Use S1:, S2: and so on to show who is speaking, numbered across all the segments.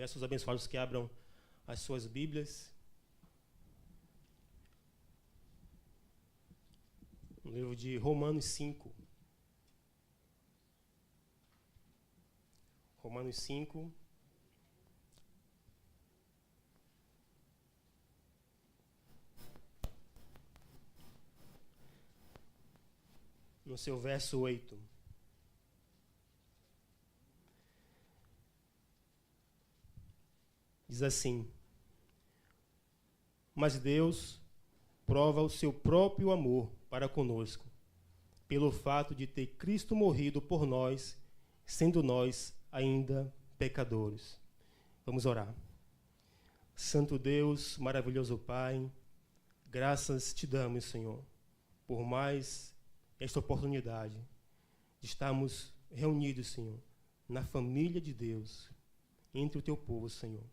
S1: Peço aos abençoados que abram as suas Bíblias. No livro de Romanos 5. Romanos 5. No seu verso 8. Diz assim: mas Deus prova o seu próprio amor para conosco, pelo fato de ter Cristo morrido por nós, sendo nós ainda pecadores. Vamos orar. Santo Deus, maravilhoso Pai, graças te damos, Senhor, por mais esta oportunidade de estarmos reunidos, Senhor, na família de Deus, entre o teu povo, Senhor.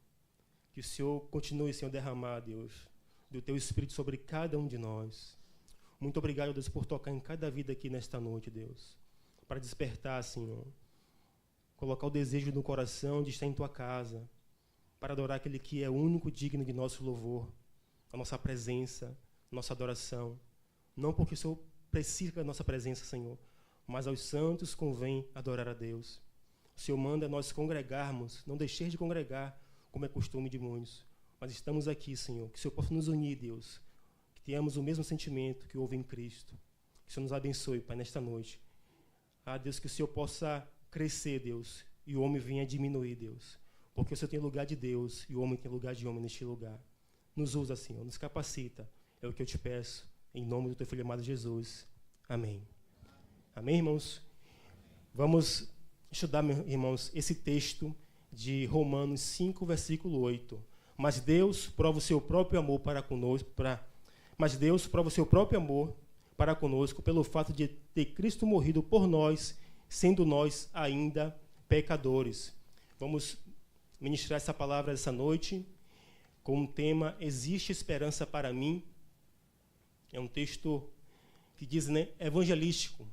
S1: Que o Senhor continue, Senhor, a derramar, Deus, do teu Espírito sobre cada um de nós. Muito obrigado, Deus, por tocar em cada vida aqui nesta noite, Deus, para despertar, Senhor, colocar o desejo no coração de estar em tua casa, para adorar aquele que é o único digno de nosso louvor, a nossa presença, nossa adoração. Não porque o Senhor precisa da nossa presença, Senhor, mas aos santos convém adorar a Deus. O Senhor manda nós congregarmos, não deixar de congregar, como é costume de muitos. Mas estamos aqui, Senhor, que o Senhor possa nos unir, Deus, que tenhamos o mesmo sentimento que houve em Cristo. Que o Senhor nos abençoe, Pai, nesta noite. Deus, que o Senhor possa crescer, Deus, e o homem venha diminuir, Deus. Porque o Senhor tem lugar de Deus e o homem tem lugar de homem neste lugar. Nos usa, Senhor, nos capacita. É o que eu te peço, em nome do teu Filho amado Jesus. Amém. Amém, irmãos? Vamos estudar, meus irmãos, esse texto de Romanos 5, versículo 8. Mas Deus prova o seu próprio amor para conosco, pelo fato de ter Cristo morrido por nós, sendo nós ainda pecadores. Vamos ministrar essa palavra essa noite com o tema Existe Esperança para Mim. É um texto que diz, né, evangelístico.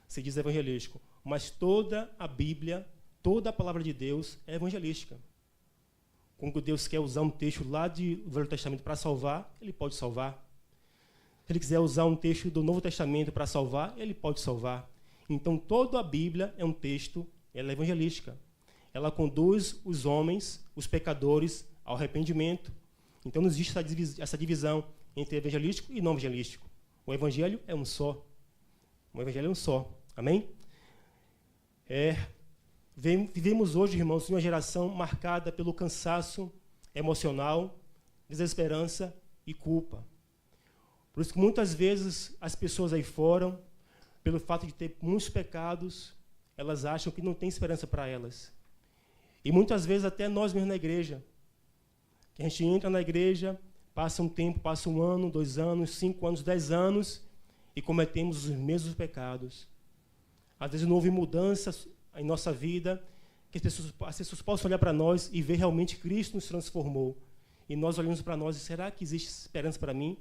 S1: Se diz evangelístico. Mas toda a Bíblia, toda a palavra de Deus é evangelística. Quando Deus quer usar um texto lá do Velho Testamento para salvar, Ele pode salvar. Se Ele quiser usar um texto do Novo Testamento para salvar, Ele pode salvar. Então, toda a Bíblia é um texto, ela é evangelística. Ela conduz os homens, os pecadores, ao arrependimento. Então, não existe essa divisão entre evangelístico e não evangelístico. O Evangelho é um só. O Evangelho é um só. Amém? Vivemos hoje, irmãos, em uma geração marcada pelo cansaço emocional, desesperança e culpa. Por isso que muitas vezes as pessoas aí fora, pelo fato de ter muitos pecados, elas acham que não tem esperança para elas. E muitas vezes até nós mesmos na igreja, que a gente entra na igreja, passa um tempo, passa 1 ano, 2 anos, 5 anos, 10 anos, e cometemos os mesmos pecados. Às vezes não houve mudança em nossa vida, que as pessoas possam olhar para nós e ver realmente Cristo nos transformou. E nós olhamos para nós e será que existe esperança para mim?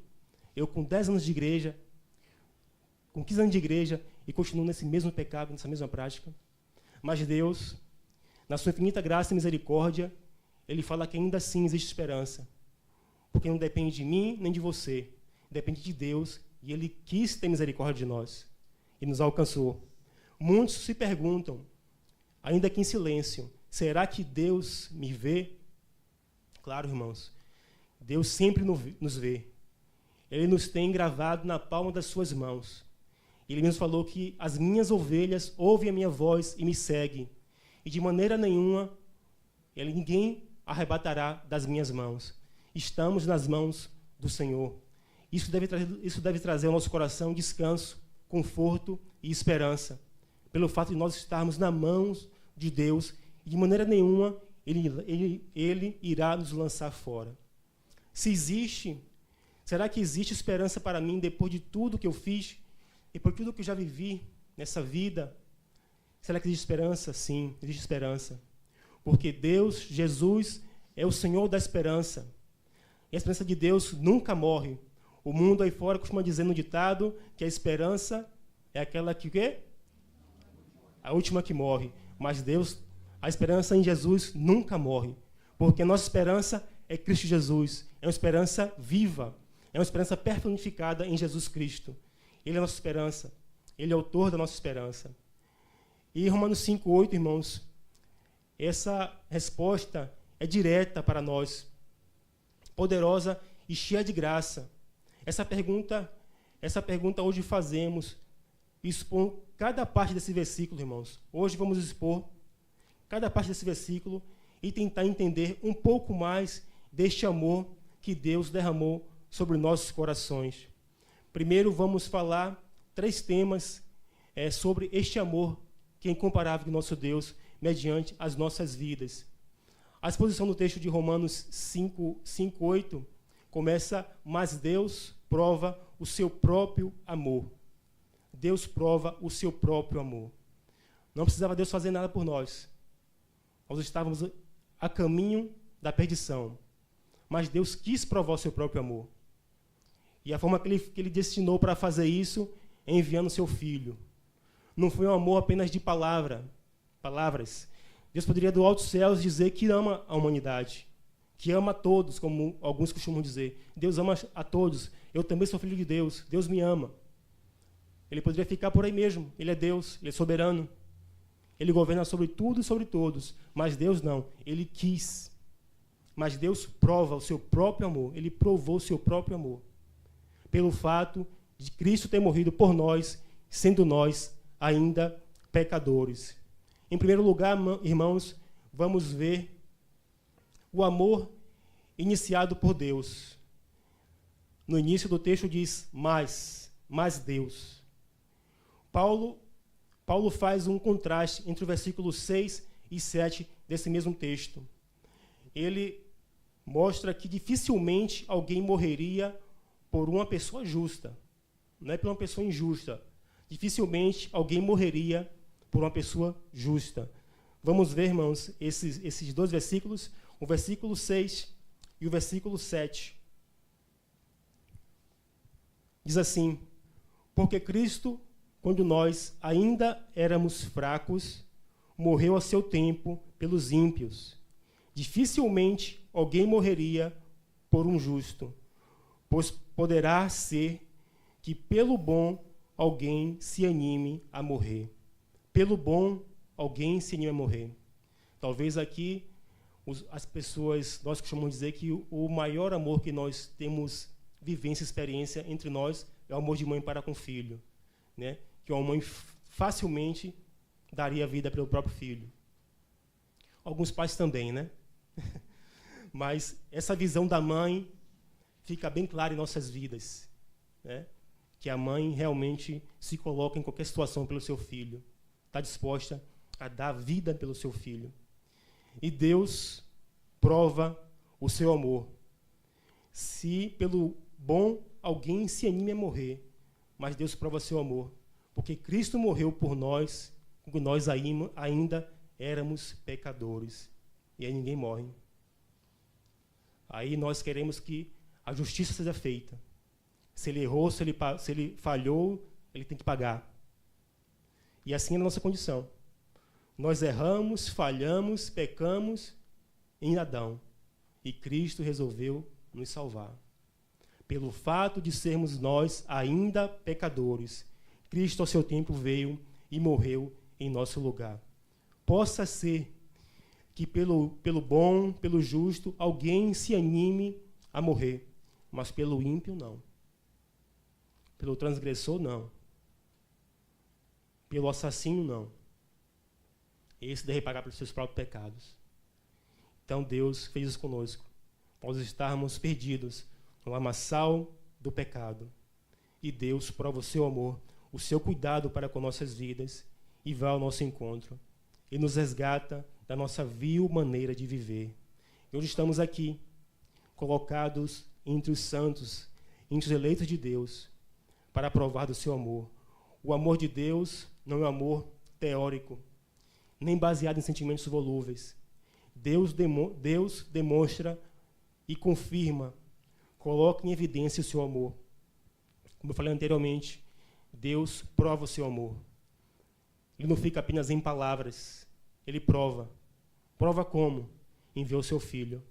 S1: Eu com 10 anos de igreja, com 15 anos de igreja, e continuo nesse mesmo pecado, nessa mesma prática. Mas Deus, na sua infinita graça e misericórdia, Ele fala que ainda assim existe esperança. Porque não depende de mim nem de você. Depende de Deus, e Ele quis ter misericórdia de nós. E nos alcançou. Muitos se perguntam, ainda que em silêncio, será que Deus me vê? Claro, irmãos, Deus sempre nos vê. Ele nos tem gravado na palma das suas mãos. Ele mesmo falou que as minhas ovelhas ouvem a minha voz e me seguem. E de maneira nenhuma, ninguém arrebatará das minhas mãos. Estamos nas mãos do Senhor. Isso deve trazer ao nosso coração descanso, conforto e esperança. Pelo fato de nós estarmos nas mãos de Deus, e de maneira nenhuma Ele irá nos lançar fora. Será que existe esperança para mim depois de tudo que eu fiz, depois de tudo que eu já vivi nessa vida? Será que existe esperança? Sim, existe esperança. Porque Deus, Jesus, é o Senhor da esperança. E a esperança de Deus nunca morre. O mundo aí fora costuma dizer no ditado que a esperança é aquela que o quê? A última que morre. Mas Deus, a esperança em Jesus nunca morre. Porque a nossa esperança é Cristo Jesus. É uma esperança viva. É uma esperança personificada em Jesus Cristo. Ele é a nossa esperança. Ele é o autor da nossa esperança. E Romanos 5:8, irmãos, essa resposta é direta para nós, poderosa e cheia de graça. Essa pergunta hoje fazemos, expor cada parte desse versículo, irmãos. Hoje vamos expor cada parte desse versículo e tentar entender um pouco mais deste amor que Deus derramou sobre nossos corações. Primeiro, vamos falar 3 temas sobre este amor que é incomparável do nosso Deus mediante as nossas vidas. A exposição do texto de Romanos 5:8 começa: mas Deus prova o seu próprio amor. Deus prova o seu próprio amor. Não precisava Deus fazer nada por nós. Nós estávamos a caminho da perdição. Mas Deus quis provar o seu próprio amor. E a forma que ele destinou para fazer isso é enviando o seu Filho. Não foi um amor apenas de palavras. Deus poderia do alto dos céus dizer que ama a humanidade, que ama a todos, como alguns costumam dizer. Deus ama a todos. Eu também sou filho de Deus. Deus me ama. Ele poderia ficar por aí mesmo. Ele é Deus, ele é soberano. Ele governa sobre tudo e sobre todos. Mas Deus não. Ele quis. Mas Deus prova o seu próprio amor. Ele provou o seu próprio amor. Pelo fato de Cristo ter morrido por nós, sendo nós ainda pecadores. Em primeiro lugar, irmãos, vamos ver o amor iniciado por Deus. No início do texto diz, mas Deus. Paulo faz um contraste entre o versículo 6 e 7 desse mesmo texto. Ele mostra que dificilmente alguém morreria por uma pessoa justa, não é por uma pessoa injusta. Dificilmente alguém morreria por uma pessoa justa. Vamos ver, irmãos, esses 2 versículos, o versículo 6 e o versículo 7. Diz assim: porque Cristo, quando nós ainda éramos fracos, morreu a seu tempo pelos ímpios. Dificilmente alguém morreria por um justo, pois poderá ser que pelo bom alguém se anime a morrer. Pelo bom alguém se anime a morrer. Talvez aqui as pessoas, nós costumamos dizer que o maior amor que nós temos vivência, experiência entre nós é o amor de mãe para com filho, né? Que uma mãe facilmente daria a vida pelo próprio filho. Alguns pais também, né? Mas essa visão da mãe fica bem clara em nossas vidas, né? Que a mãe realmente se coloca em qualquer situação pelo seu filho, está disposta a dar vida pelo seu filho. E Deus prova o seu amor. Se pelo bom alguém se anime a morrer, mas Deus prova seu amor, porque Cristo morreu por nós, quando nós ainda éramos pecadores. E aí ninguém morre. Aí nós queremos que a justiça seja feita. Se ele errou, se ele falhou, ele tem que pagar. E assim é a nossa condição. Nós erramos, falhamos, pecamos em Adão. E Cristo resolveu nos salvar. Pelo fato de sermos nós ainda pecadores, Cristo ao seu tempo veio e morreu em nosso lugar. Possa ser que pelo bom, pelo justo, alguém se anime a morrer, mas pelo ímpio não. Pelo transgressor não. Pelo assassino não. Esse deve pagar pelos seus próprios pecados. Então Deus fez isso conosco. Nós estávamos perdidos no lamaçal do pecado. E Deus prova o seu amor, o seu cuidado para com nossas vidas e vai ao nosso encontro. E nos resgata da nossa vil maneira de viver. E hoje estamos aqui, colocados entre os santos, entre os eleitos de Deus, para provar do seu amor. O amor de Deus não é um amor teórico, nem baseado em sentimentos volúveis. Deus demonstra e confirma, coloca em evidência o seu amor. Como eu falei anteriormente, Deus prova o seu amor. Ele não fica apenas em palavras, ele prova. Prova como? enviou seu Filho.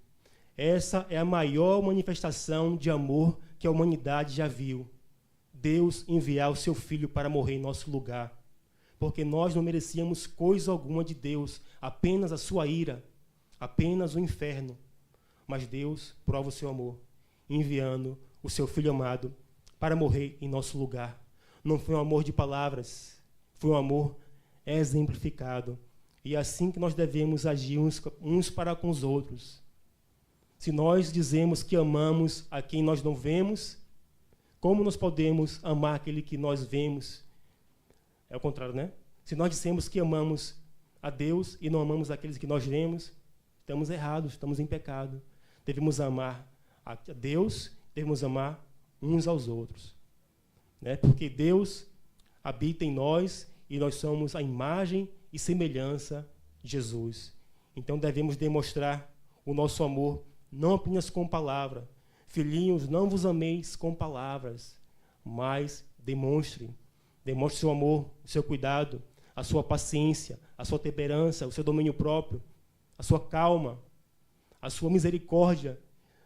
S1: Essa é a maior manifestação de amor que a humanidade já viu. Deus enviar o seu Filho para morrer em nosso lugar. Porque nós não merecíamos coisa alguma de Deus, apenas a sua ira, apenas o inferno. Mas Deus prova o seu amor, enviando o seu Filho amado para morrer em nosso lugar. Não foi um amor de palavras, foi um amor exemplificado. E é assim que nós devemos agir uns para com os outros. Se nós dizemos que amamos a quem nós não vemos, como nós podemos amar aquele que nós vemos? É o contrário, né? Se nós dissemos que amamos a Deus e não amamos aqueles que nós vemos, estamos errados, estamos em pecado. Devemos amar a Deus, devemos amar uns aos outros. Né? Porque Deus habita em nós e nós somos a imagem e semelhança de Jesus. Então devemos demonstrar o nosso amor não apenas com palavra. Filhinhos, não vos ameis com palavras, mas demonstre seu amor, o seu cuidado, a sua paciência, a sua temperança, o seu domínio próprio, a sua calma, a sua misericórdia,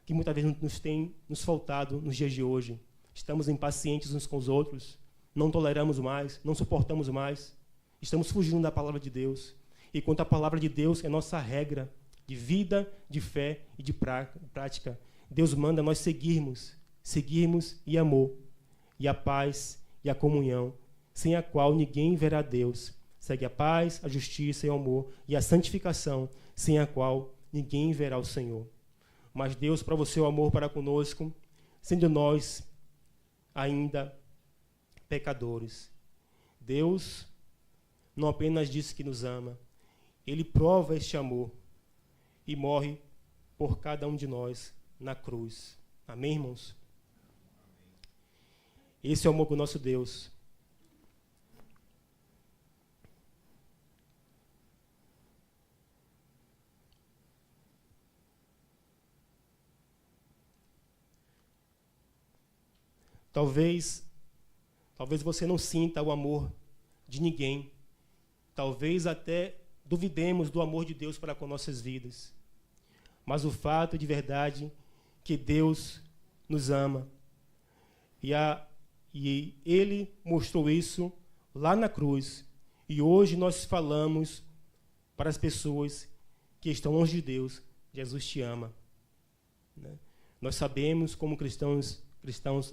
S1: que muitas vezes nos tem nos faltado nos dias de hoje. Estamos impacientes uns com os outros, não toleramos mais, não suportamos mais, estamos fugindo da palavra de Deus. E quanto a palavra de Deus é nossa regra de vida, de fé e de prática, Deus manda nós seguirmos e amor, e a paz e a comunhão, sem a qual ninguém verá Deus. Segue a paz, a justiça e o amor, e a santificação, sem a qual ninguém verá o Senhor. Mas Deus prova o seu amor para conosco, sendo nós ainda pecadores. Deus não apenas disse que nos ama, Ele prova este amor e morre por cada um de nós na cruz. Amém, irmãos? Esse é o amor do nosso Deus. Talvez você não sinta o amor de ninguém. Talvez até duvidemos do amor de Deus para com nossas vidas. Mas o fato de verdade que Deus nos ama. E Ele mostrou isso lá na cruz. E hoje nós falamos para as pessoas que estão longe de Deus, Jesus te ama. Né? Nós sabemos, como cristãos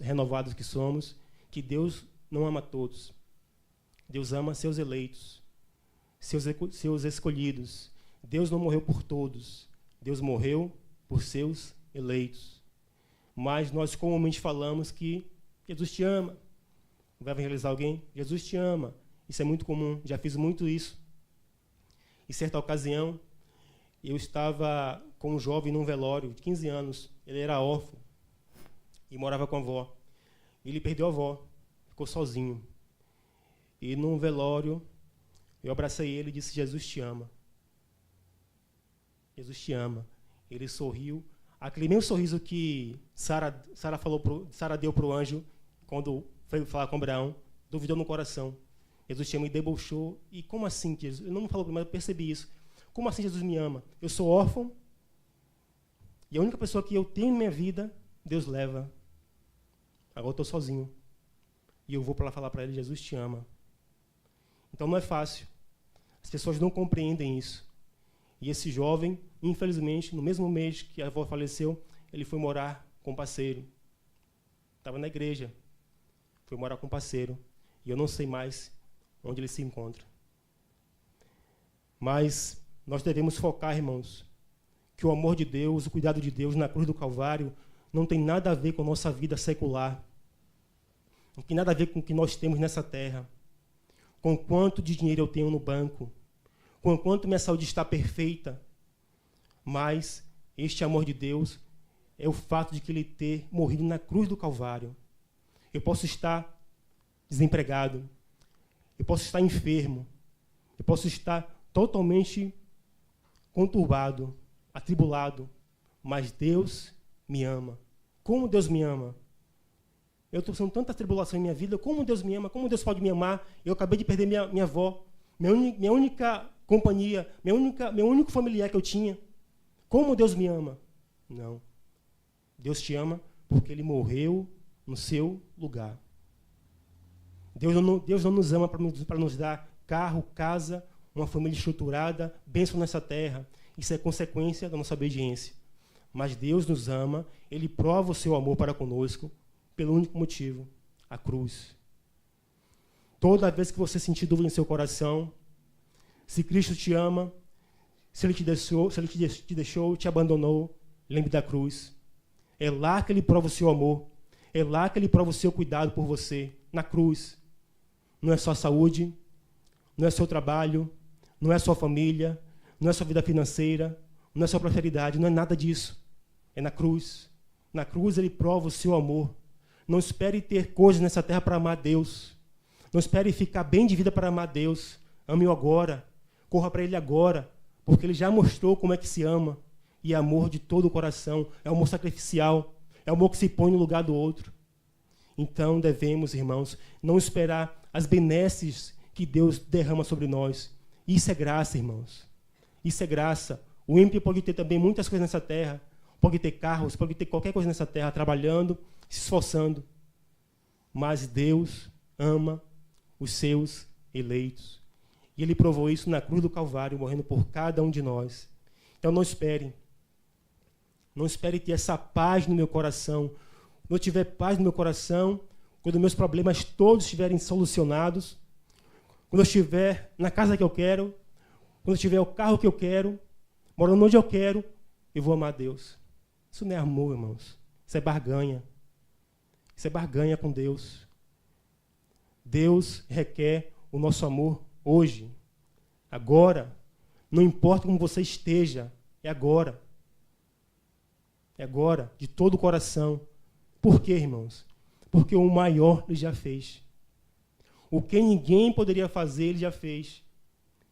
S1: renovados que somos, que Deus não ama todos. Deus ama seus eleitos, seus escolhidos. Deus não morreu por todos. Deus morreu por seus eleitos. Mas nós comumente falamos que Jesus te ama. Vai evangelizar alguém? Jesus te ama. Isso é muito comum, já fiz muito isso. Em certa ocasião, eu estava com um jovem num velório de 15 anos. Ele era órfão e morava com a avó. Ele perdeu a avó, ficou sozinho. E num velório, eu abracei ele e disse: Jesus te ama. Jesus te ama. Ele sorriu. Aquele mesmo sorriso que Sara deu para o anjo quando foi falar com Abraão, duvidou no coração. Jesus te ama e debochou. E como assim, Jesus? Ele não me falou, mas eu percebi isso. Como assim Jesus me ama? Eu sou órfão e a única pessoa que eu tenho em minha vida, Deus leva. Agora eu estou sozinho. E eu vou para lá falar para ele: Jesus te ama. Então não é fácil. As pessoas não compreendem isso. E esse jovem, infelizmente, no mesmo mês que a avó faleceu, ele foi morar com um parceiro. Estava na igreja. Foi morar com um parceiro. E eu não sei mais onde ele se encontra. Mas nós devemos focar, irmãos, que o amor de Deus, o cuidado de Deus na cruz do Calvário não tem nada a ver com a nossa vida secular. Não tem nada a ver com o que nós temos nessa terra. Com quanto de dinheiro eu tenho no banco. Com quanto minha saúde está perfeita. Mas este amor de Deus é o fato de que Ele ter morrido na cruz do Calvário. Eu posso estar desempregado. Eu posso estar enfermo. Eu posso estar totalmente conturbado, atribulado. Mas Deus me ama. Como Deus me ama? Eu estou passando tanta tribulação em minha vida. Como Deus me ama? Como Deus pode me amar? Eu acabei de perder minha avó. Minha única companhia, meu único familiar que eu tinha. Como Deus me ama? Não. Deus te ama porque Ele morreu no seu lugar. Deus não nos ama para nos dar carro, casa, uma família estruturada, bênção nessa terra. Isso é consequência da nossa obediência. Mas Deus nos ama, Ele prova o seu amor para conosco pelo único motivo, a cruz. Toda vez que você sentir dúvida em seu coração, se Cristo te ama, se Ele te deixou, te abandonou, lembre da cruz. É lá que Ele prova o seu amor. É lá que Ele prova o seu cuidado por você, na cruz. Não é só saúde, não é seu trabalho, não é sua família, não é sua vida financeira, não é sua prosperidade, não é nada disso. É na cruz. Na cruz Ele prova o seu amor. Não espere ter coisas nessa terra para amar Deus. Não espere ficar bem de vida para amar Deus. Ame-o agora. Corra para Ele agora, porque Ele já mostrou como é que se ama. E é amor de todo o coração. É amor sacrificial. É amor que se põe no lugar do outro. Então devemos, irmãos, não esperar as benesses que Deus derrama sobre nós. Isso é graça, irmãos. Isso é graça. O ímpio pode ter também muitas coisas nessa terra. Pode ter carros, pode ter qualquer coisa nessa terra, trabalhando, se esforçando. Mas Deus ama os seus eleitos. E Ele provou isso na cruz do Calvário, morrendo por cada um de nós. Então não espere. Não espere ter essa paz no meu coração. Quando eu tiver paz no meu coração, quando meus problemas todos estiverem solucionados, quando eu estiver na casa que eu quero, quando eu tiver o carro que eu quero, morando onde eu quero, eu vou amar Deus. Isso não é amor, irmãos. Isso é barganha. Isso é barganha com Deus. Deus requer o nosso amor hoje, agora. Não importa como você esteja, é agora. É agora, de todo o coração. Por quê, irmãos? Porque o maior Ele já fez. O que ninguém poderia fazer, Ele já fez.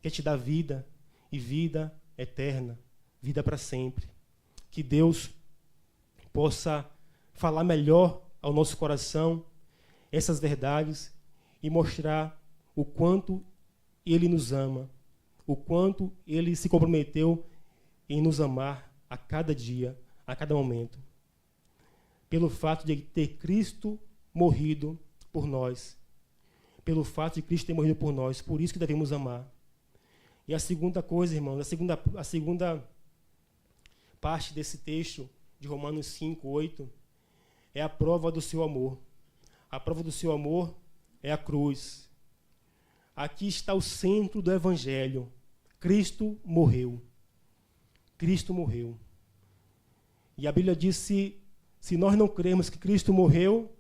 S1: Quer te dar vida, e vida eterna, vida para sempre. Que Deus possa falar melhor ao nosso coração essas verdades e mostrar o quanto Ele nos ama, o quanto Ele se comprometeu em nos amar a cada dia, a cada momento. Pelo fato de ter Cristo morrido por nós. Pelo fato de Cristo ter morrido por nós. Por isso que devemos amar. E a segunda coisa, irmãos, a segunda parte desse texto, de Romanos 5, 8, é a prova do seu amor. A prova do seu amor é a cruz. Aqui está o centro do Evangelho. Cristo morreu. Cristo morreu. E a Bíblia diz, se nós não cremos que Cristo morreu,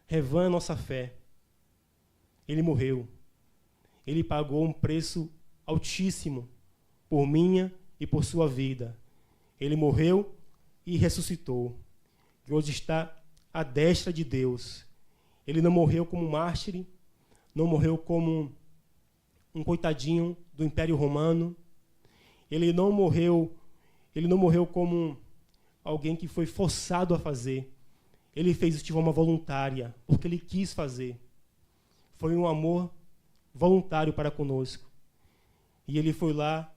S1: revã a nossa fé. Ele morreu. Ele pagou um preço altíssimo por minha e por sua vida. Ele morreu e ressuscitou. E hoje está à destra de Deus. Ele não morreu como um mártir, não morreu como um coitadinho do Império Romano. Ele não morreu como alguém que foi forçado a fazer. Ele fez isso de forma voluntária, porque Ele quis fazer. Foi um amor voluntário para conosco. E Ele foi lá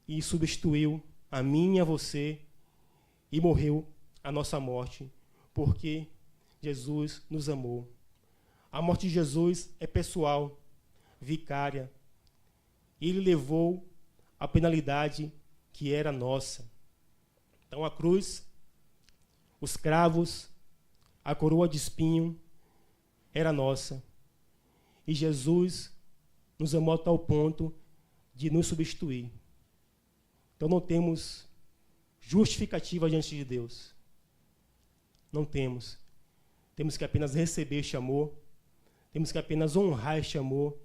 S1: e substituiu a mim e a você e morreu a nossa morte, porque Jesus nos amou. A morte de Jesus é pessoal, vicária. Ele levou a penalidade que era nossa. Então a cruz, os cravos, a coroa de espinho era nossa. E Jesus nos amou a tal ponto de nos substituir. Então não temos justificativa diante de Deus. Não temos. Temos que apenas receber este amor, temos que apenas honrar este amor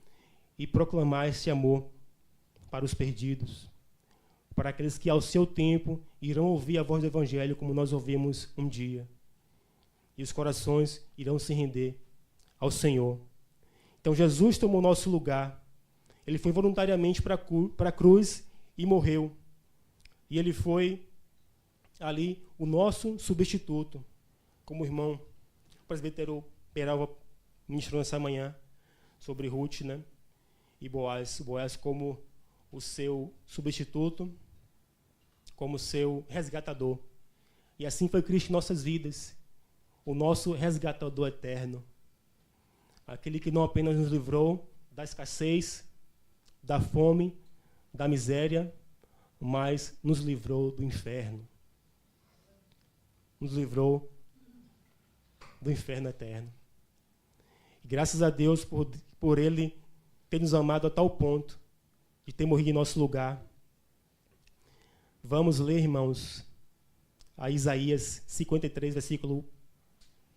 S1: e proclamar este amor para os perdidos, para aqueles que ao seu tempo irão ouvir a voz do Evangelho como nós ouvimos um dia. E os corações irão se render ao Senhor. Então Jesus tomou nosso lugar. Ele foi voluntariamente para a cruz e morreu. E Ele foi ali o nosso substituto. Como o irmão presbítero Peralva ministrou nessa manhã sobre Ruth, né? E Boaz como o seu substituto, como seu resgatador. E assim foi Cristo em nossas vidas, o nosso resgatador eterno. Aquele que não apenas nos livrou da escassez, da fome, da miséria, mas nos livrou do inferno. Nos livrou do inferno eterno. E graças a Deus por Ele ter nos amado a tal ponto de ter morrido em nosso lugar. Vamos ler, irmãos, a Isaías 53, versículo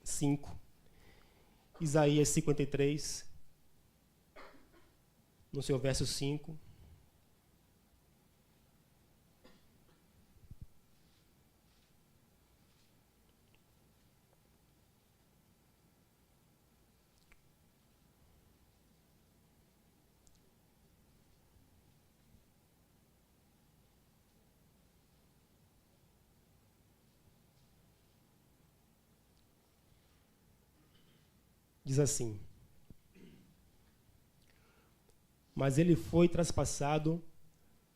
S1: 5. Isaías 53, no seu verso 5. Diz assim: mas ele foi traspassado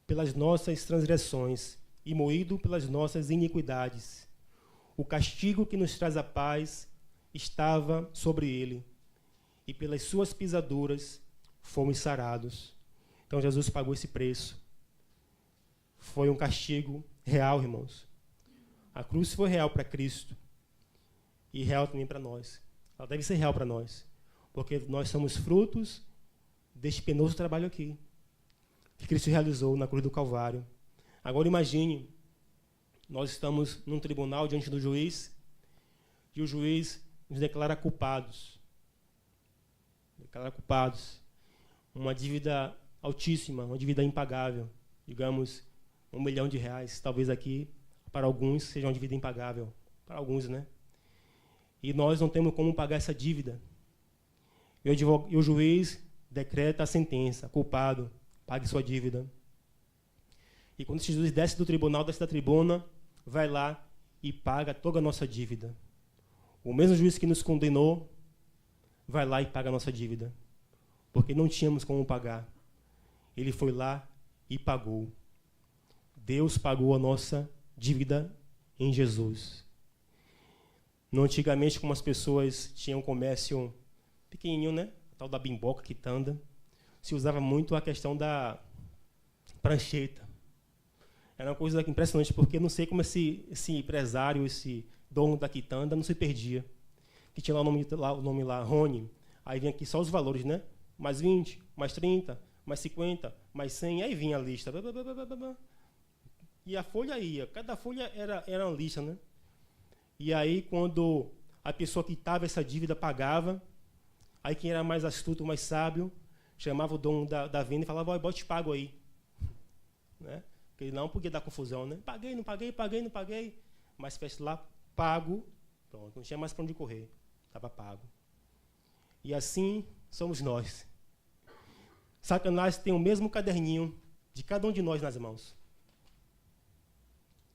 S1: pelas nossas transgressões e moído pelas nossas iniquidades. O castigo que nos traz a paz estava sobre ele, e pelas suas pisaduras fomos sarados. Então Jesus pagou esse preço. Foi um castigo real, irmãos. A cruz foi real para Cristo e real também para nós. Ela deve ser real para nós, porque nós somos frutos deste penoso trabalho aqui, que Cristo realizou na cruz do Calvário. Agora imagine, nós estamos num tribunal diante do juiz, e o juiz nos declara culpados. Declara culpados. Uma dívida altíssima, uma dívida impagável. Digamos, R$1 milhão. Talvez aqui, para alguns, seja uma dívida impagável. Para alguns, né? E nós não temos como pagar essa dívida. E o juiz decreta a sentença: culpado, pague sua dívida. E quando esse juiz desce do tribunal, desce da tribuna, vai lá e paga toda a nossa dívida. O mesmo juiz que nos condenou vai lá e paga a nossa dívida, porque não tínhamos como pagar. Ele foi lá e pagou. Deus pagou a nossa dívida em Jesus. No antigamente, como as pessoas tinham um comércio pequenininho, né? A tal da bimboca, quitanda, se usava muito a questão da prancheta. Era uma coisa impressionante, porque eu não sei como esse empresário, esse dono da quitanda, não se perdia. Que tinha lá o nome lá, Rony. Aí vinha aqui só os valores, né? Mais 20, mais 30, mais 50, mais 100, aí vinha a lista. E a folha ia, cada folha era uma lista, né? E aí, quando a pessoa que quitava essa dívida pagava, aí quem era mais astuto, mais sábio, chamava o dono da venda e falava: "Ó, bote pago aí", né? Porque ele não podia dar confusão, né? Paguei, não paguei, paguei, não paguei. Mas fez lá, pago, pronto, não tinha mais para onde correr, estava pago. E assim somos nós. Satanás tem o mesmo caderninho de cada um de nós nas mãos.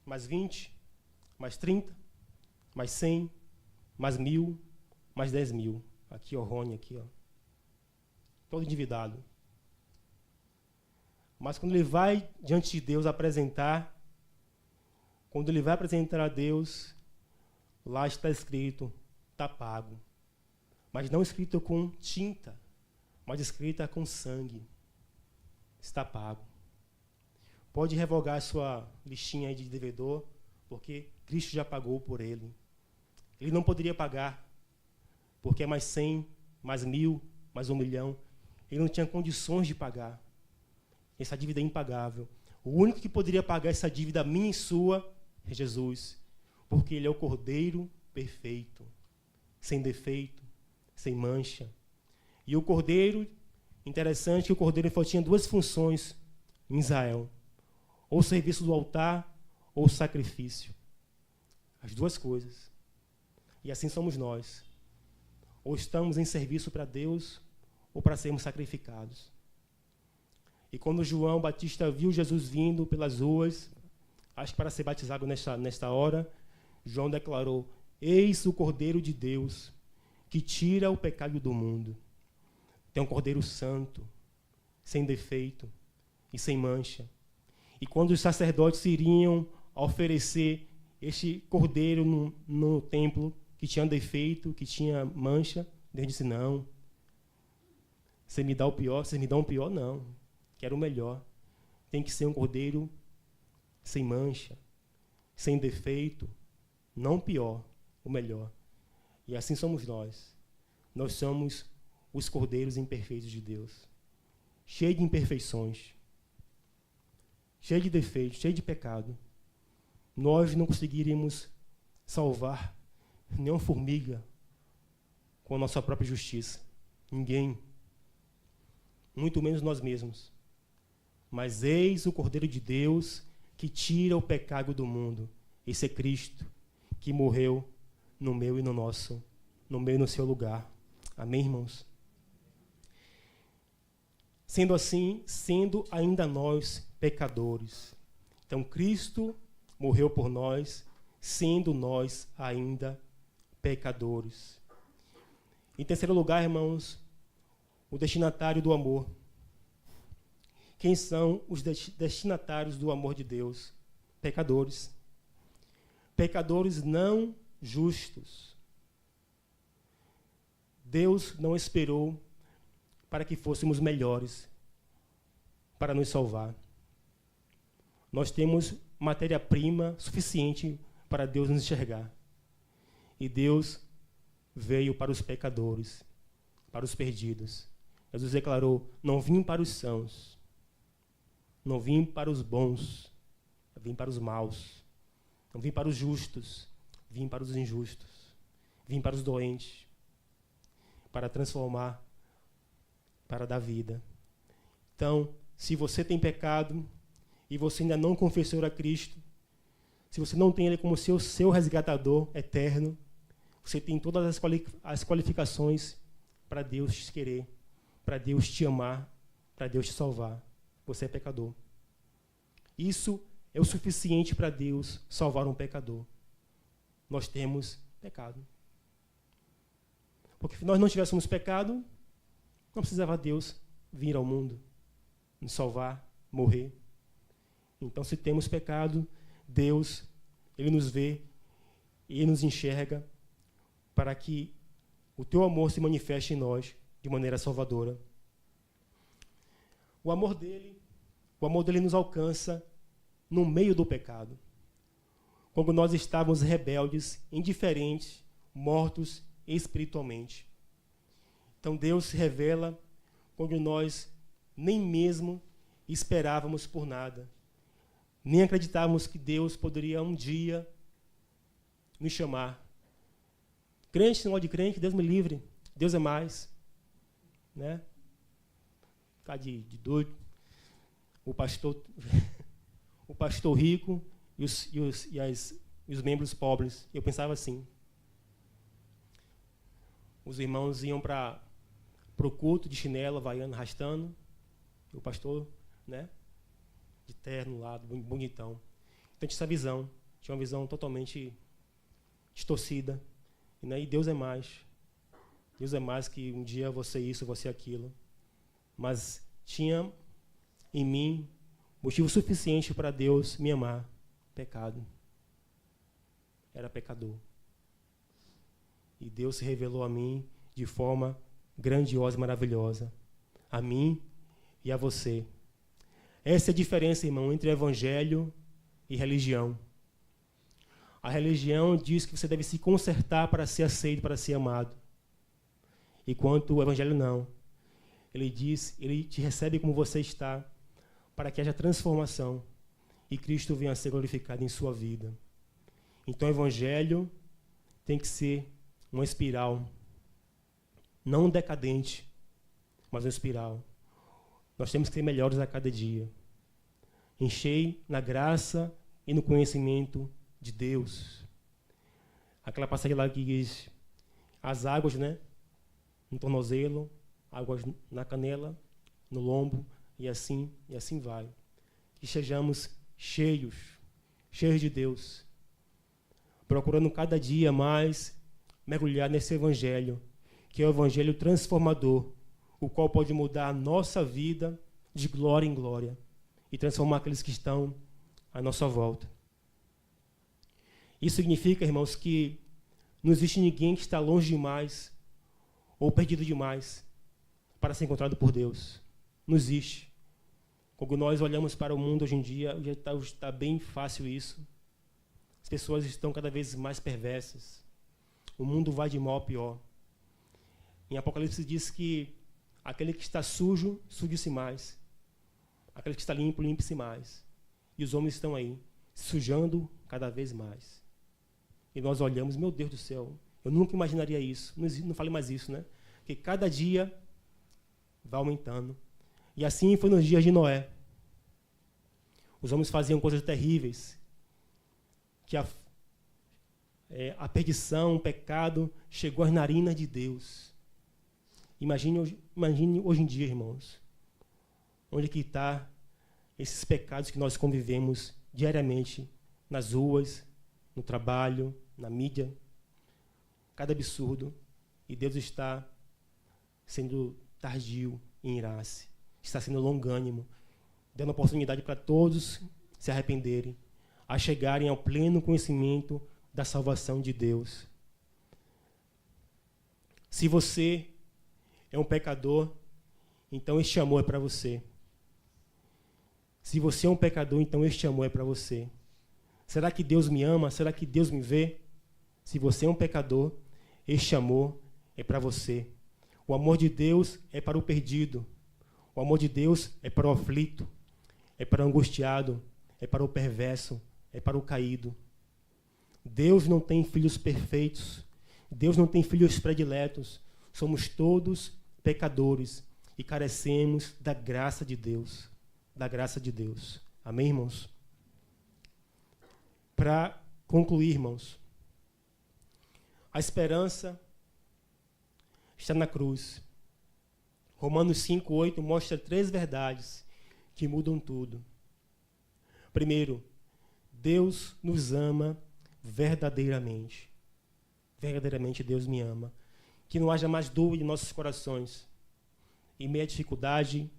S1: Mais 20, mais 30, mais 100, mais 1000, mais 10.000. Aqui, ó, Rony, aqui, ó. Todo endividado. Mas quando ele vai diante de Deus apresentar, quando ele vai apresentar a Deus, lá está escrito: está pago. Mas não escrito com tinta, mas escrita com sangue. Está pago. Pode revogar a sua listinha aí de devedor, porque Cristo já pagou por ele. Ele não poderia pagar, porque é mais 100, mais 1000, mais 1 milhão. Ele não tinha condições de pagar. Essa dívida é impagável. O único que poderia pagar essa dívida minha e sua é Jesus, porque ele é o Cordeiro perfeito, sem defeito, sem mancha. E o Cordeiro, interessante que o Cordeiro tinha duas funções em Israel: ou o serviço do altar, ou o sacrifício. As duas coisas. E assim somos nós. Ou estamos em serviço para Deus, ou para sermos sacrificados. E quando João Batista viu Jesus vindo pelas ruas, acho que para ser batizado nesta hora, João declarou: eis o Cordeiro de Deus, que tira o pecado do mundo. Tem um Cordeiro santo, sem defeito e sem mancha. E quando os sacerdotes iriam a oferecer este cordeiro no templo, que tinha defeito, que tinha mancha. Deus disse, não. Você me dá o pior, vocês me dão o pior? Não. Quero o melhor. Tem que ser um cordeiro sem mancha, sem defeito, não o pior, o melhor. E assim somos nós. Nós somos os cordeiros imperfeitos de Deus, cheios de imperfeições, cheios de defeitos, cheios de pecado. Nós não conseguiríamos salvar nenhuma formiga com a nossa própria justiça. Ninguém. Muito menos nós mesmos. Mas eis o Cordeiro de Deus que tira o pecado do mundo. Esse é Cristo, que morreu no meu e no nosso, no meu e no seu lugar. Amém, irmãos? Sendo assim, sendo ainda nós pecadores. Então, Cristo morreu por nós, sendo nós ainda pecadores. Em terceiro lugar, irmãos, o destinatário do amor. Quem são os destinatários do amor de Deus? Pecadores. Pecadores não justos. Deus não esperou para que fôssemos melhores, para nos salvar. Nós temos matéria-prima suficiente para Deus nos enxergar. E Deus veio para os pecadores, para os perdidos. Jesus declarou, não vim para os sãos, não vim para os bons, vim para os maus. Não vim para os justos, vim para os injustos. Vim para os doentes, para transformar, para dar vida. Então, se você tem pecado e você ainda não confessou a Cristo, se você não tem Ele como seu resgatador eterno, você tem todas as qualificações para Deus te querer, para Deus te amar, para Deus te salvar. Você é pecador. Isso é o suficiente para Deus salvar um pecador. Nós temos pecado. Porque se nós não tivéssemos pecado, não precisava Deus vir ao mundo, nos salvar, morrer. Então, se temos pecado, Deus, Ele nos vê, Ele nos enxerga, para que o teu amor se manifeste em nós de maneira salvadora. O amor dele nos alcança no meio do pecado. Quando nós estávamos rebeldes, indiferentes, mortos espiritualmente. Então Deus se revela quando nós nem mesmo esperávamos por nada. Nem acreditávamos que Deus poderia um dia nos chamar. Crente, não de crente, Deus me livre. Deus é mais. Né? Ficar de doido. O pastor rico e os membros pobres. Eu pensava assim. Os irmãos iam para o culto de chinelo, havaiano, arrastando. E o pastor, né, de terno lá, bonitão. Então tinha essa visão. Tinha uma visão totalmente distorcida. E Deus é mais. Deus é mais que um dia você isso, você aquilo. Mas tinha em mim motivo suficiente para Deus me amar. Pecado. Era pecador. E Deus se revelou a mim de forma grandiosa e maravilhosa. A mim e a você. Essa é a diferença, irmão, entre evangelho e religião. A religião diz que você deve se consertar para ser aceito, para ser amado. Enquanto o evangelho não. Ele diz, ele te recebe como você está, para que haja transformação e Cristo venha a ser glorificado em sua vida. Então o evangelho tem que ser uma espiral, não decadente, mas uma espiral. Nós temos que ser melhores a cada dia. Enchei na graça e no conhecimento de Deus. Aquela passagem lá que diz as águas, né, no tornozelo, águas na canela, no lombo, e assim vai. Que sejamos cheios de Deus, procurando cada dia mais mergulhar nesse evangelho, que é o evangelho transformador, o qual pode mudar a nossa vida de glória em glória e transformar aqueles que estão à nossa volta. Isso significa, irmãos, que não existe ninguém que está longe demais ou perdido demais para ser encontrado por Deus. Não existe. Quando nós olhamos para o mundo hoje em dia, já está bem fácil isso. As pessoas estão cada vez mais perversas. O mundo vai de mal a pior. Em Apocalipse diz que aquele que está sujo, suje-se mais. Aquele que está limpo, limpe-se mais. E os homens estão aí, se sujando cada vez mais. E nós olhamos, meu Deus do céu, eu nunca imaginaria isso. Não fale mais isso, né? Porque cada dia vai aumentando. E assim foi nos dias de Noé. Os homens faziam coisas terríveis. Que a perdição, o pecado, chegou às narinas de Deus. Imagine hoje em dia, irmãos, onde que está esses pecados que nós convivemos diariamente, nas ruas, no trabalho, na mídia. Cada absurdo. E Deus está sendo tardio em irar-se. Está sendo longânimo, dando oportunidade para todos se arrependerem, a chegarem ao pleno conhecimento da salvação de Deus. Se você é um pecador, então este amor é para você. Se você é um pecador, então este amor é para você. Será que Deus me ama? Será que Deus me vê? Se você é um pecador, este amor é para você. O amor de Deus é para o perdido. O amor de Deus é para o aflito, é para o angustiado, é para o perverso, é para o caído. Deus não tem filhos perfeitos. Deus não tem filhos prediletos. Somos todos pecadores e carecemos da graça de Deus. Da graça de Deus. Amém, irmãos? Para concluir, irmãos, a esperança está na cruz. Romanos 5:8 mostra 3 verdades que mudam tudo. Primeiro, Deus nos ama verdadeiramente. Verdadeiramente Deus me ama. Que não haja mais dúvida em nossos corações. Em meio à dificuldade,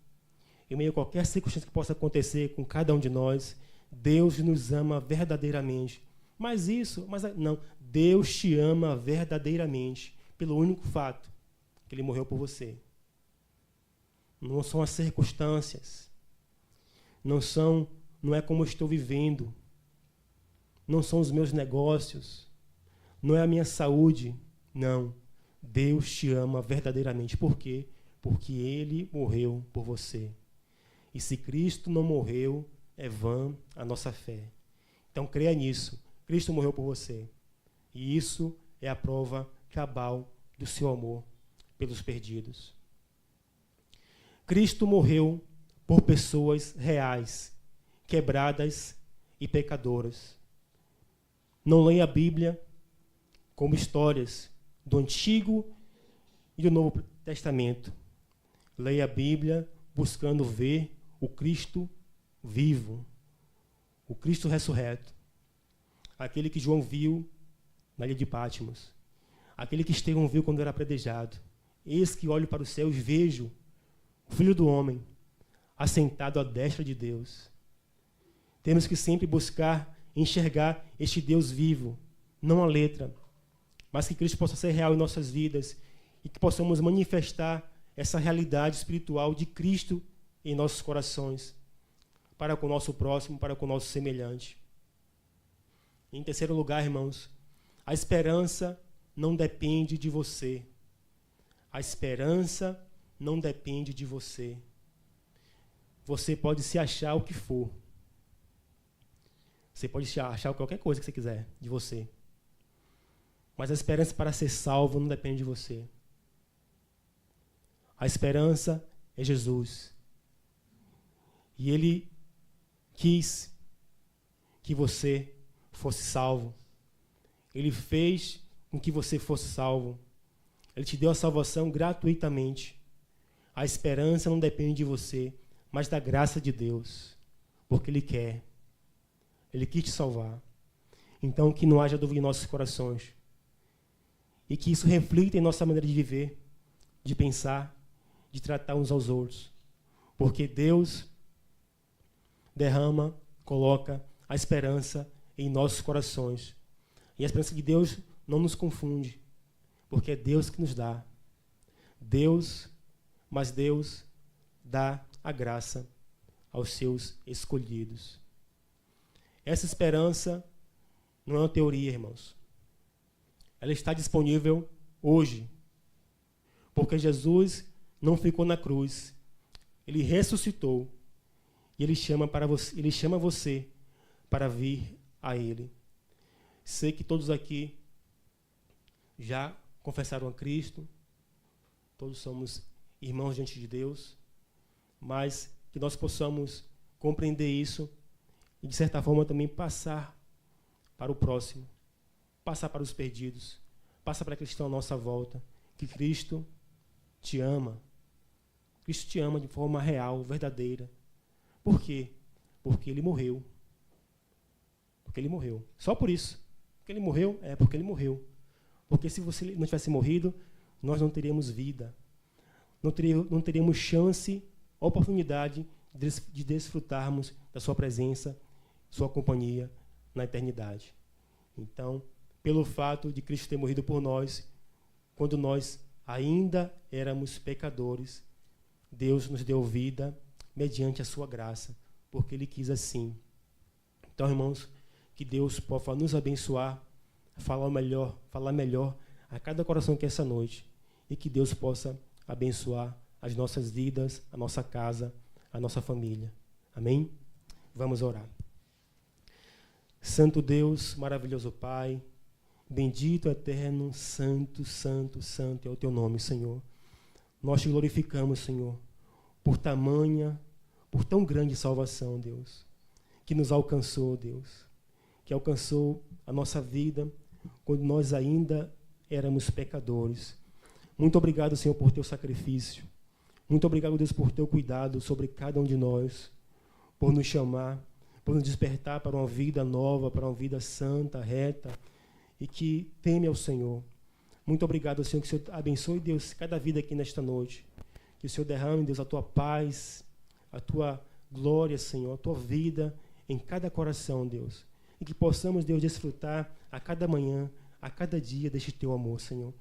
S1: em meio a qualquer circunstância que possa acontecer com cada um de nós, Deus nos ama verdadeiramente. Mas não, Deus te ama verdadeiramente, pelo único fato que Ele morreu por você. Não são as circunstâncias, não é como eu estou vivendo, não são os meus negócios, não é a minha saúde, não. Deus te ama verdadeiramente. Por quê? Porque Ele morreu por você. E se Cristo não morreu, é vã a nossa fé. Então creia nisso. Cristo morreu por você. E isso é a prova cabal do seu amor pelos perdidos. Cristo morreu por pessoas reais, quebradas e pecadoras. Não leia a Bíblia como histórias do Antigo e do Novo Testamento. Leia a Bíblia buscando ver o Cristo vivo, o Cristo ressurreto, aquele que João viu na ilha de Patmos, aquele que Estevão viu quando era apedrejado. Eis que olho para os céus e vejo o Filho do Homem assentado à destra de Deus. Temos que sempre buscar enxergar este Deus vivo, não a letra, mas que Cristo possa ser real em nossas vidas e que possamos manifestar essa realidade espiritual de Cristo em nossos corações, para com o nosso próximo, para com o nosso semelhante. Em terceiro lugar, irmãos, a esperança não depende de você. A esperança não depende de você. Você pode se achar o que for. Você pode se achar qualquer coisa que você quiser de você. Mas a esperança para ser salvo não depende de você. A esperança é Jesus. E Ele quis que você fosse salvo. Ele fez com que você fosse salvo. Ele te deu a salvação gratuitamente. A esperança não depende de você, mas da graça de Deus. Porque Ele quer. Ele quis te salvar. Então, que não haja dúvida em nossos corações. E que isso reflita em nossa maneira de viver, de pensar, de tratar uns aos outros. Porque Deus derrama, coloca a esperança em nossos corações, E a esperança de Deus não nos confunde, porque é Deus que nos dá. Mas Deus dá a graça aos seus escolhidos. Essa esperança não é uma teoria, irmãos. Ela está disponível hoje, porque Jesus não ficou na cruz. Ele ressuscitou e ele chama você para vir a Ele. Sei que todos aqui já confessaram a Cristo, todos somos irmãos diante de Deus, mas que nós possamos compreender isso e, de certa forma, também passar para o próximo, passar para os perdidos, passar para aqueles que estão à nossa volta, que Cristo te ama. Cristo te ama de forma real, verdadeira. Por quê? Porque Ele morreu. Porque Ele morreu. Só por isso. Porque Ele morreu? É porque Ele morreu. Porque se você não tivesse morrido, nós não teríamos vida. Não teríamos chance, oportunidade de desfrutarmos da sua presença, sua companhia na eternidade. Então, pelo fato de Cristo ter morrido por nós, quando nós ainda éramos pecadores, Deus nos deu vida mediante a sua graça, porque Ele quis assim. Então, irmãos, que Deus possa nos abençoar, falar melhor a cada coração que essa noite, e que Deus possa abençoar as nossas vidas, a nossa casa, a nossa família. Amém? Vamos orar. Santo Deus, maravilhoso Pai, bendito, eterno, santo, santo, santo é o Teu nome, Senhor. Nós Te glorificamos, Senhor, por tão grande salvação, Deus, que nos alcançou, Deus, que alcançou a nossa vida quando nós ainda éramos pecadores. Muito obrigado, Senhor, por Teu sacrifício. Muito obrigado, Deus, por Teu cuidado sobre cada um de nós, por nos chamar, por nos despertar para uma vida nova, para uma vida santa, reta, e que teme ao Senhor. Muito obrigado, Senhor, que o Senhor abençoe, Deus, cada vida aqui nesta noite. Que o Senhor derrame, Deus, a Tua paz, a Tua glória, Senhor, a Tua vida em cada coração, Deus. E que possamos, Deus, desfrutar a cada manhã, a cada dia deste Teu amor, Senhor,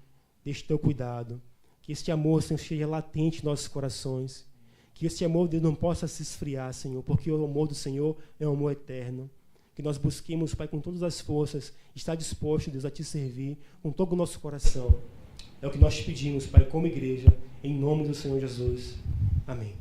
S1: deste Teu cuidado. Que este amor, Senhor, esteja latente em nossos corações. Que este amor, Deus, não possa se esfriar, Senhor, porque o amor do Senhor é um amor eterno. Que nós busquemos, Pai, com todas as forças, estar disposto, Deus, a Te servir com todo o nosso coração. É o que nós te pedimos, Pai, como igreja, em nome do Senhor Jesus. Amém.